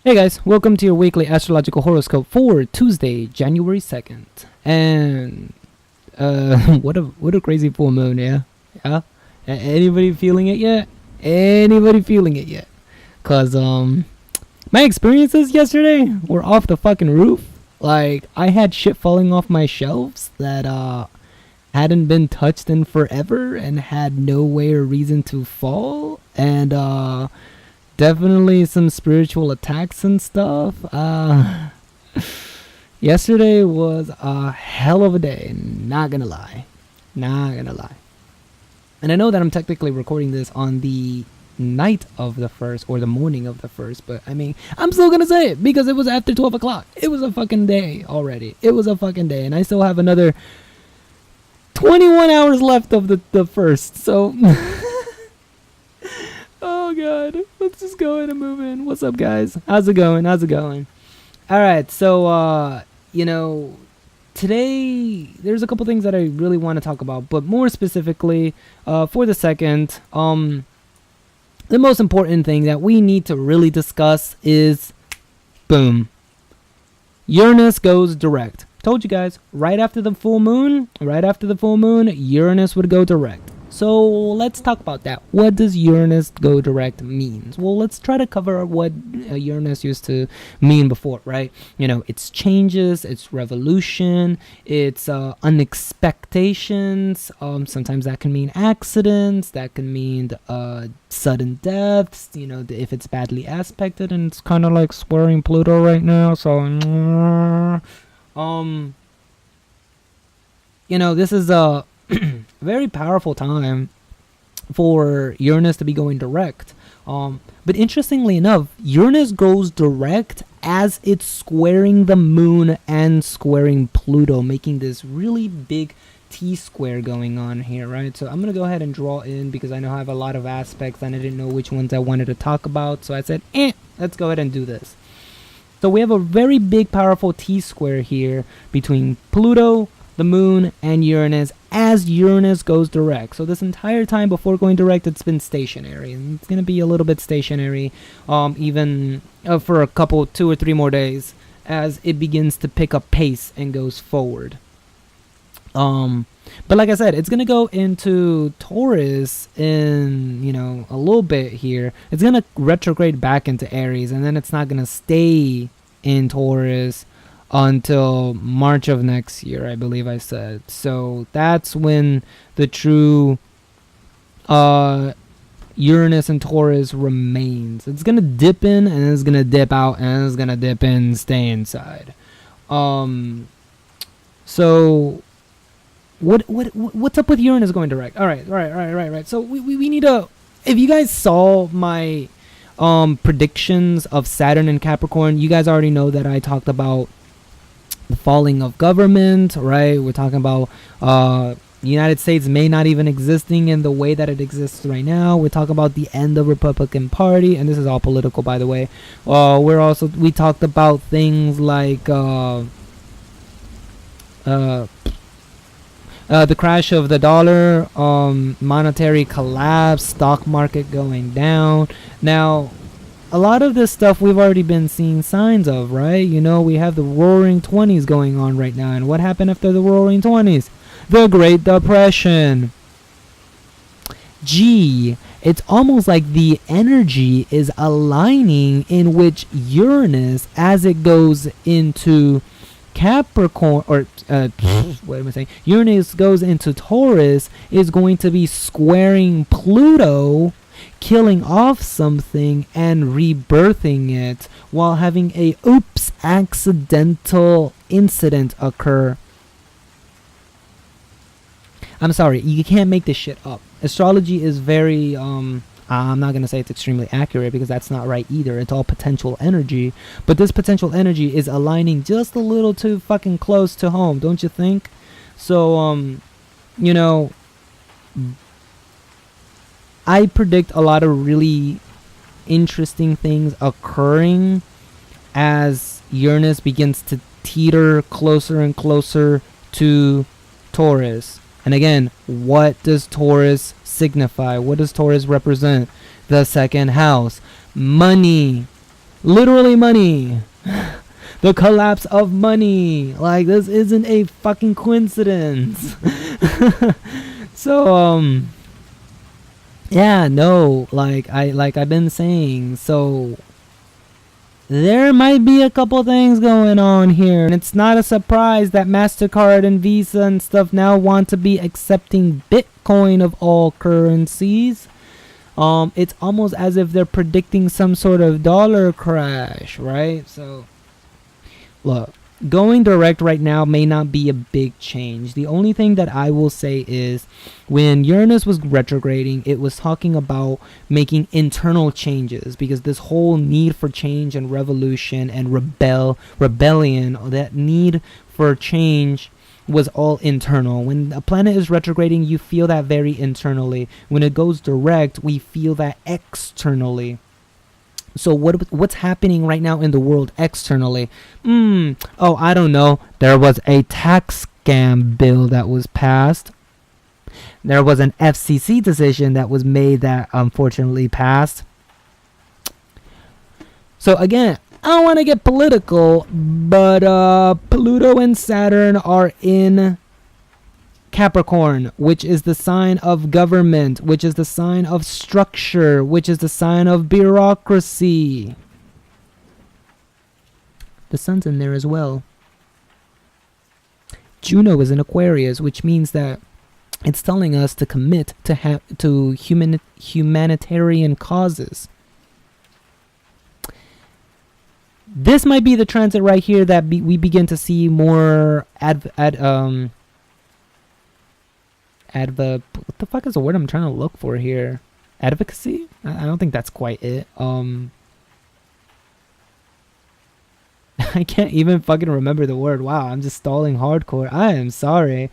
Hey guys, welcome to your weekly astrological horoscope for Tuesday, January 2nd. And what a crazy full moon, yeah? Yeah? Anybody feeling it yet? Anybody feeling it yet? Cause my experiences yesterday were off the fucking roof. Like, I had shit falling off my shelves that hadn't been touched in forever and had no way or reason to fall. And definitely some spiritual attacks and stuff. Yesterday was a hell of a day, not gonna lie. And I know that I'm technically recording this on the night of the 1st or the morning of the 1st, but I mean, I'm still gonna say it because it was after 12 o'clock. It was a fucking day already. It was a fucking day, and I still have another 21 hours left of the 1st, so... Oh god, let's just go ahead and move in. What's up, guys? How's it going? Alright, so today there's a couple things that I really want to talk about, but more specifically for the second, the most important thing that we need to really discuss is boom, Uranus goes direct. Told you guys, right after the full moon, Uranus would go direct. So let's talk about that. What does Uranus go direct mean? Well, let's try to cover what Uranus used to mean before, right? You know, it's changes, it's revolution, it's unexpectations. Sometimes that can mean accidents, that can mean sudden deaths, you know, if it's badly aspected, and it's kind of like squaring Pluto right now. So, you know, this is a very powerful time for Uranus to be going direct. But interestingly enough, Uranus goes direct as it's squaring the moon and squaring Pluto, making this really big T-square going on here, right? So I'm going to go ahead and draw in because I know I have a lot of aspects and I didn't know which ones I wanted to talk about. So I said, let's go ahead and do this. So we have a very big, powerful T-square here between Pluto, the moon, and Uranus as Uranus goes direct. So this entire time before going direct, it's been stationary, and it's going to be a little bit stationary even for a couple, 2 or 3 more days as it begins to pick up pace and goes forward. But like I said, it's going to go into Taurus in, you know, a little bit here. It's going to retrograde back into Aries, and then it's not going to stay in Taurus until March of next year, I believe I said. So that's when the true Uranus and Taurus remains. It's gonna dip in and it's gonna dip out and it's gonna dip in and stay inside. So what's up with Uranus going direct? All right. So we need to. If you guys saw my predictions of Saturn and Capricorn, you guys already know that I talked about the falling of government, right? We're talking about the United States may not even existing in the way that it exists right now. We're talking about the end of Republican Party, and this is all political, by the way. We talked about things like the crash of the dollar, monetary collapse, stock market going down. Now, a lot of this stuff we've already been seeing signs of, right? You know, we have the Roaring 20s going on right now. And what happened after the Roaring 20s? The Great Depression. It's almost like the energy is aligning in which Uranus, as it goes into Capricorn, or what am I saying? Uranus goes into Taurus, is going to be squaring Pluto, killing off something and rebirthing it while having a accidental incident occur. I'm sorry, you can't make this shit up. Astrology is very I'm not going to say it's extremely accurate because that's not right either. It's all potential energy, but this potential energy is aligning just a little too fucking close to home, don't you think? So you know, I predict a lot of really interesting things occurring as Uranus begins to teeter closer and closer to Taurus. And again, what does Taurus signify? What does Taurus represent? The second house. Money. Literally money. The collapse of money. Like, this isn't a fucking coincidence. So, yeah, no, I've been saying, so there might be a couple things going on here, and it's not a surprise that MasterCard and Visa and stuff now want to be accepting Bitcoin of all currencies. It's almost as if they're predicting some sort of dollar crash, right? So, look, going direct right now may not be a big change. The only thing that I will say is when Uranus was retrograding, it was talking about making internal changes, because this whole need for change and revolution and rebellion, that need for change was all internal. When a planet is retrograding, you feel that very internally. When it goes direct, we feel that externally. So what's happening right now in the world externally? Oh, I don't know. There was a tax scam bill that was passed. There was an FCC decision that was made that unfortunately passed. So again, I don't want to get political, but Pluto and Saturn are in Capricorn, which is the sign of government, which is the sign of structure, which is the sign of bureaucracy. The sun's in there as well. Juno is in Aquarius, which means that it's telling us to commit to humanitarian causes. This might be the transit right here that we begin to see more what the fuck is the word I'm trying to look for here? Advocacy? I don't think that's quite it. I can't even fucking remember the word. Wow, I'm just stalling hardcore. I am sorry.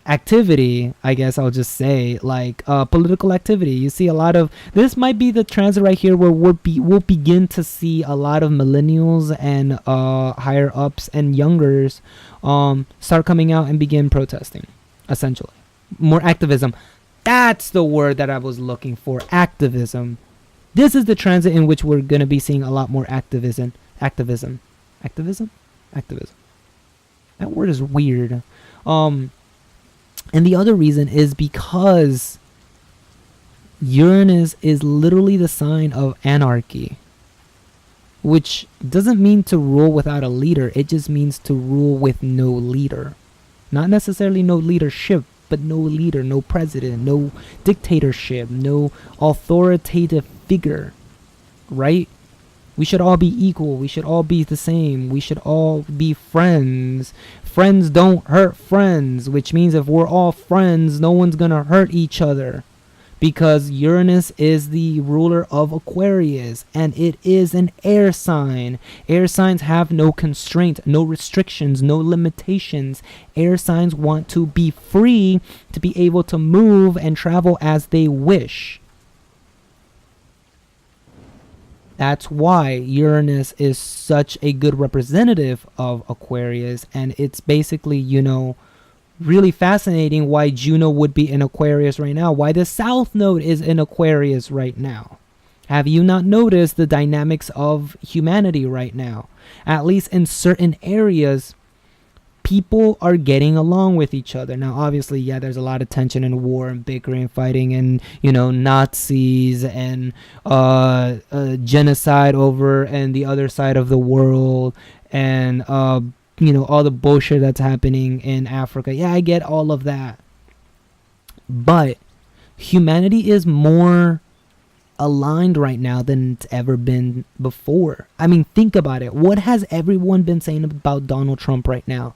Activity, I guess I'll just say, like political activity. You see a lot of this might be the transit right here where we'll begin to see a lot of millennials and higher ups and youngers start coming out and begin protesting. Essentially, more activism. That's the word that I was looking for. Activism. This is the transit in which we're gonna be seeing a lot more activism. Activism. That word is weird. And the other reason is because Uranus is literally the sign of anarchy, which doesn't mean to rule without a leader. It just means to rule with no leader. Not necessarily no leadership, but no leader, no president, no dictatorship, no authoritative figure, right? We should all be equal. We should all be the same. We should all be friends. Friends don't hurt friends, which means if we're all friends, no one's going to hurt each other. Because Uranus is the ruler of Aquarius, and it is an air sign. Air signs have no constraint, no restrictions, no limitations. Air signs want to be free, to be able to move and travel as they wish. That's why Uranus is such a good representative of Aquarius, and it's basically, really fascinating why Juno would be in Aquarius right now, why the South Node is in Aquarius right now. Have you not noticed the dynamics of humanity right now? At least in certain areas, people are getting along with each other. Now, obviously, yeah, there's a lot of tension and war and bickering and fighting and, Nazis and genocide over and the other side of the world and, all the bullshit that's happening in Africa. Yeah, I get all of that. But humanity is more aligned right now than it's ever been before. I mean, think about it. What has everyone been saying about Donald Trump right now?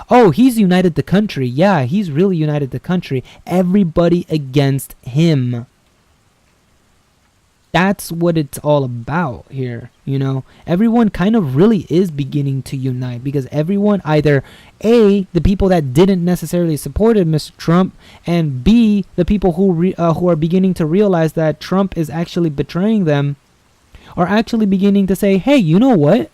Oh, he's united the country. Yeah, he's really united the country. Everybody against him. That's what it's all about here, Everyone kind of really is beginning to unite because everyone either A, the people that didn't necessarily supported Mr. Trump, and B, the people who are beginning to realize that Trump is actually betraying them, are actually beginning to say, hey, you know what?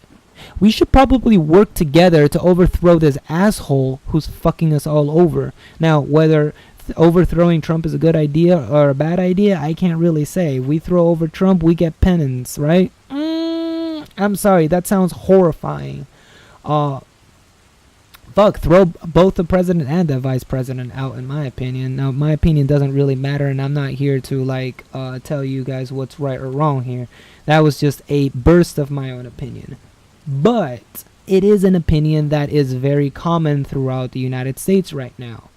We should probably work together to overthrow this asshole who's fucking us all over. Now, whether overthrowing Trump is a good idea or a bad idea, I can't really say. We throw over Trump, we get penance, right? I'm sorry, that sounds horrifying. Fuck, throw both the president and the vice president out, in my opinion. Now, my opinion doesn't really matter, and I'm not here to, like, tell you guys what's right or wrong here. That was just a burst of my own opinion. But it is an opinion that is very common throughout the United States right now.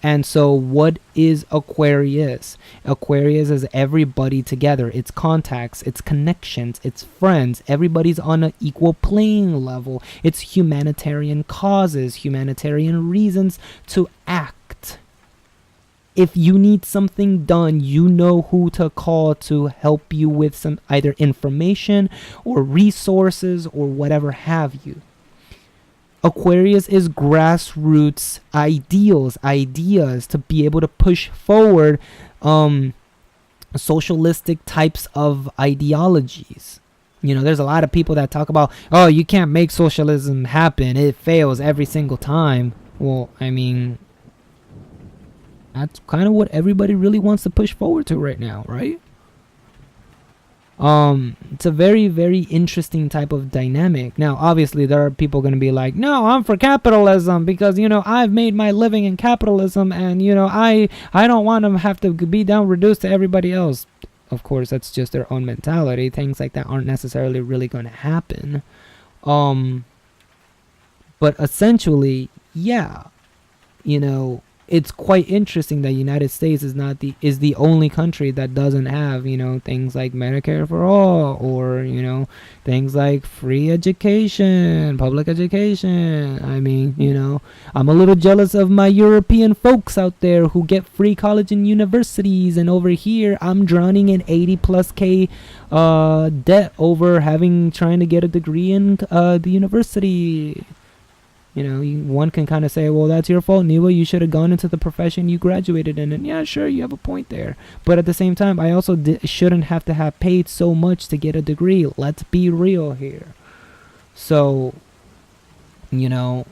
And so what is Aquarius? Aquarius is everybody together. It's contacts, it's connections, it's friends. Everybody's on an equal playing level. It's humanitarian causes, humanitarian reasons to act. If you need something done, you know who to call to help you with some either information or resources or whatever have you. Aquarius is grassroots ideas to be able to push forward socialistic types of ideologies. You know, there's a lot of people that talk about, oh, you can't make socialism happen. It fails every single time. Well, I mean, that's kind of what everybody really wants to push forward to right now, right? It's a very, very interesting type of dynamic. Now, obviously, there are people going to be like, no, I'm for capitalism because, you know, I've made my living in capitalism and, you know, I don't want to have to be down reduced to everybody else. Of course, that's just their own mentality. Things like that aren't necessarily really going to happen. But essentially, yeah, you know, it's quite interesting that United States is the only country that doesn't have, you know, things like Medicare for all, or, you know, things like free education, public education. I mean, you know, I'm a little jealous of my European folks out there who get free college and universities, and over here I'm drowning in 80+K debt over trying to get a degree in the university. You know, one can kind of say, well, that's your fault, Niwa. You should have gone into the profession you graduated in. And yeah, sure, you have a point there. But at the same time, I also shouldn't have to have paid so much to get a degree. Let's be real here. So, you know,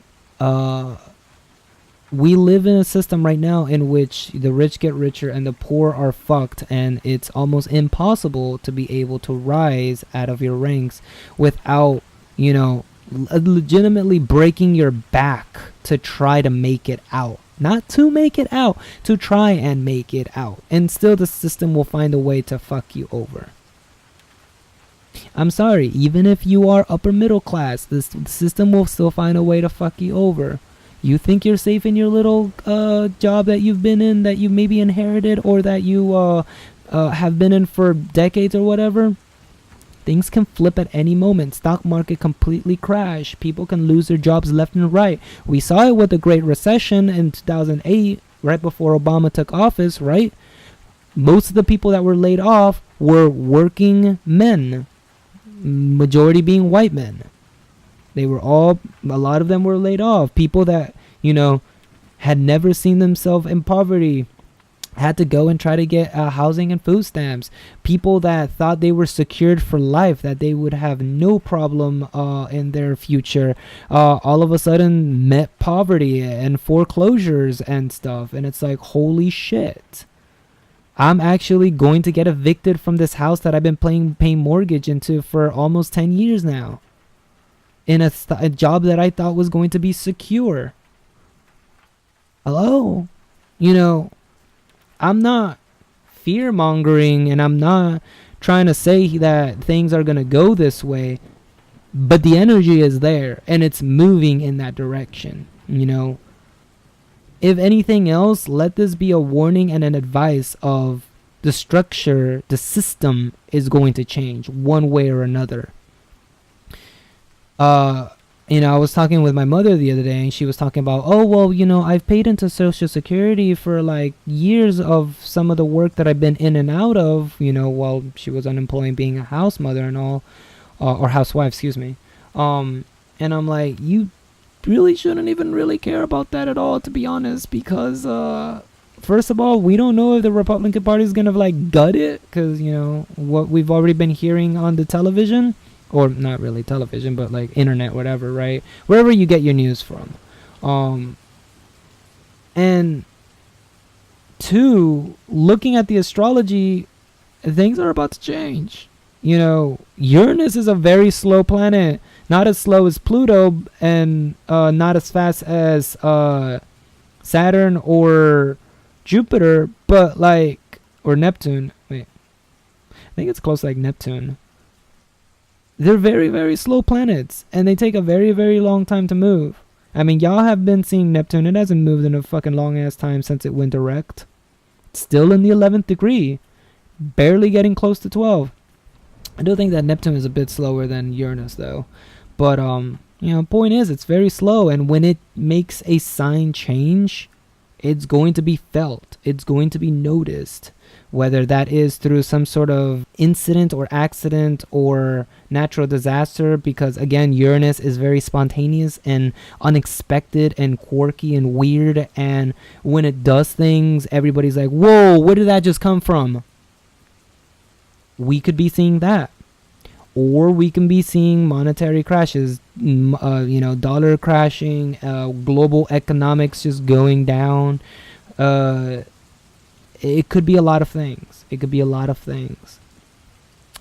we live in a system right now in which the rich get richer and the poor are fucked. And it's almost impossible to be able to rise out of your ranks without, you know, legitimately breaking your back to try to make it out. Not to make it out, to try and make it out. And still the system will find a way to fuck you over. I'm sorry, even if you are upper middle class, the system will still find a way to fuck you over. You think you're safe in your little job that you've been in, that you maybe inherited, or that you have been in for decades or whatever? Things can flip at any moment. Stock market completely crash. People can lose their jobs left and right. We saw it with the Great Recession in 2008, right before Obama took office, right? Most of the people that were laid off were working men, majority being white men. A lot of them were laid off. People that, you know, had never seen themselves in poverty had to go and try to get housing and food stamps. People that thought they were secured for life, that they would have no problem in their future, all of a sudden met poverty and foreclosures and stuff. And it's like, holy shit. I'm actually going to get evicted from this house that I've been paying mortgage into for almost 10 years now. In a job that I thought was going to be secure. Hello? You know, I'm not fear-mongering, and I'm not trying to say that things are going to go this way, but the energy is there, and it's moving in that direction, you know. If anything else, let this be a warning and an advice of the structure, the system is going to change one way or another. You know, I was talking with my mother the other day, and she was talking about, oh, well, you know, I've paid into Social Security for like years of some of the work that I've been in and out of, you know, while she was unemployed, being a house mother and all, or housewife, excuse me. And I'm like, you really shouldn't even really care about that at all, to be honest, because, first of all, we don't know if the Republican Party is going to like gut it, because, you know, what we've already been hearing on the television. Or not really television, but like internet, whatever, right? Wherever you get your news from. And two, looking at the astrology, things are about to change. You know, Uranus is a very slow planet, not as slow as Pluto, and not as fast as Saturn or Jupiter, but like, or Neptune. Wait, I think it's close, like Neptune. They're very, very slow planets, and they take a very, very long time to move. I mean, y'all have been seeing Neptune. It hasn't moved in a fucking long ass time since it went direct. It's still in the 11th degree, barely getting close to 12. I do think that Neptune is a bit slower than Uranus, though. But you know, point is, it's very slow, and when it makes a sign change, it's going to be felt. It's going to be noticed, whether that is through some sort of incident or accident or natural disaster, because again, Uranus is very spontaneous and unexpected and quirky and weird, and when it does things, everybody's like, whoa, where did that just come from? We could be seeing that. Or we can be seeing monetary crashes, you know, dollar crashing, global economics just going down. It could be a lot of things. It could be a lot of things.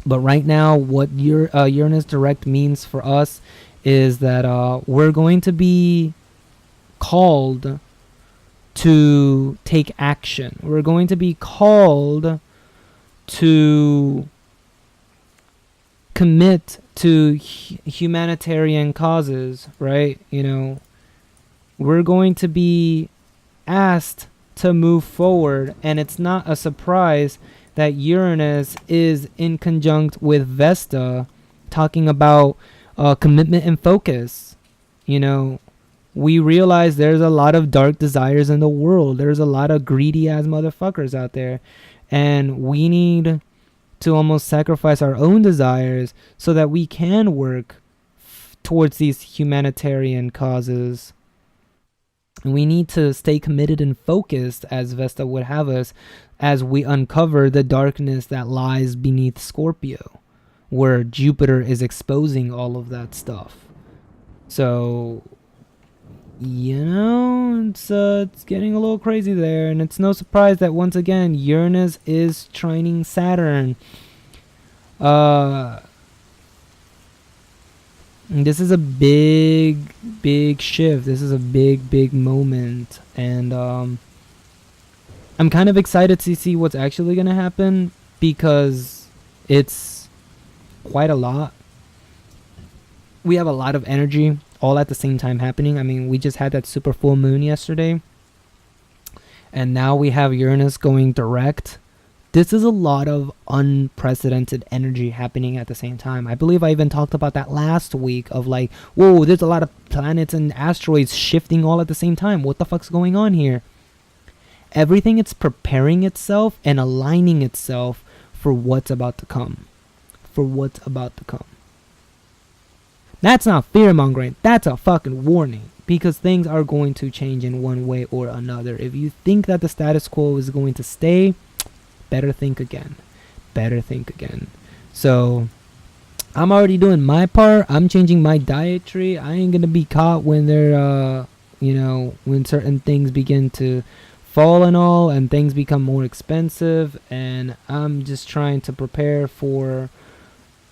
But right now, what Uranus direct means for us is that we're going to be called to take action. We're going to be called to commit to humanitarian causes, right? You know, we're going to be asked to move forward, and it's not a surprise that Uranus is in conjunct with Vesta, talking about commitment and focus. You know, we realize there's a lot of dark desires in the world. There's a lot of greedy ass motherfuckers out there, and we need to almost sacrifice our own desires so that we can work towards these humanitarian causes. And we need to stay committed and focused, as Vesta would have us, as we uncover the darkness that lies beneath Scorpio, where Jupiter is exposing all of that stuff. So, you know, it's getting a little crazy there, and it's no surprise that once again Uranus is trining Saturn. This is a big shift. This is a big moment, and I'm kind of excited to see what's actually gonna happen, because it's quite a lot. We have a lot of energy all at the same time happening. I mean, we just had that super full moon yesterday, and now we have Uranus going direct. This is a lot of unprecedented energy happening at the same time. I believe I even talked about that last week of like, whoa, there's a lot of planets and asteroids shifting all at the same time. What the fuck's going on here? Everything is preparing itself and aligning itself for what's about to come. For what's about to come. That's not fear-mongering. That's a fucking warning. Because things are going to change in one way or another. If you think that the status quo is going to stay, better think again. Better think again. So, I'm already doing my part. I'm changing my dietary. I ain't going to be caught when they're, you know, when certain things begin to fall and all, and things become more expensive. And I'm just trying to prepare for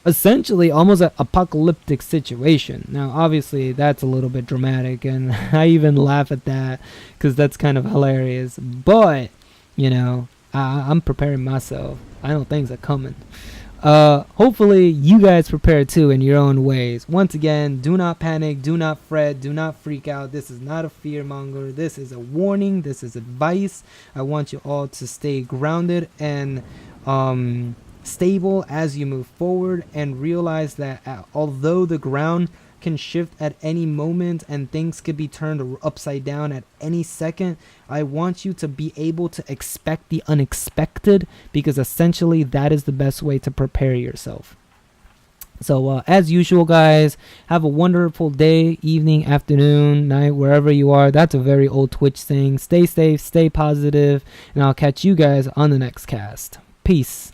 essentially almost an apocalyptic situation. Now, obviously, that's a little bit dramatic, and I even laugh at that because that's kind of hilarious. But, you know, I'm preparing myself. I know things are coming. Hopefully, you guys prepare too in your own ways. Once again, do not panic, do not fret, do not freak out. This is not a fear monger. This is a warning. This is advice. I want you all to stay grounded and stable as you move forward, and realize that although the ground can shift at any moment and things could be turned upside down at any second, I want you to be able to expect the unexpected, because essentially that is the best way to prepare yourself. So as usual, guys, have a wonderful day, evening, afternoon, night, wherever you are. That's a very old Twitch thing. Stay safe, stay positive, and I'll catch you guys on the next cast. Peace.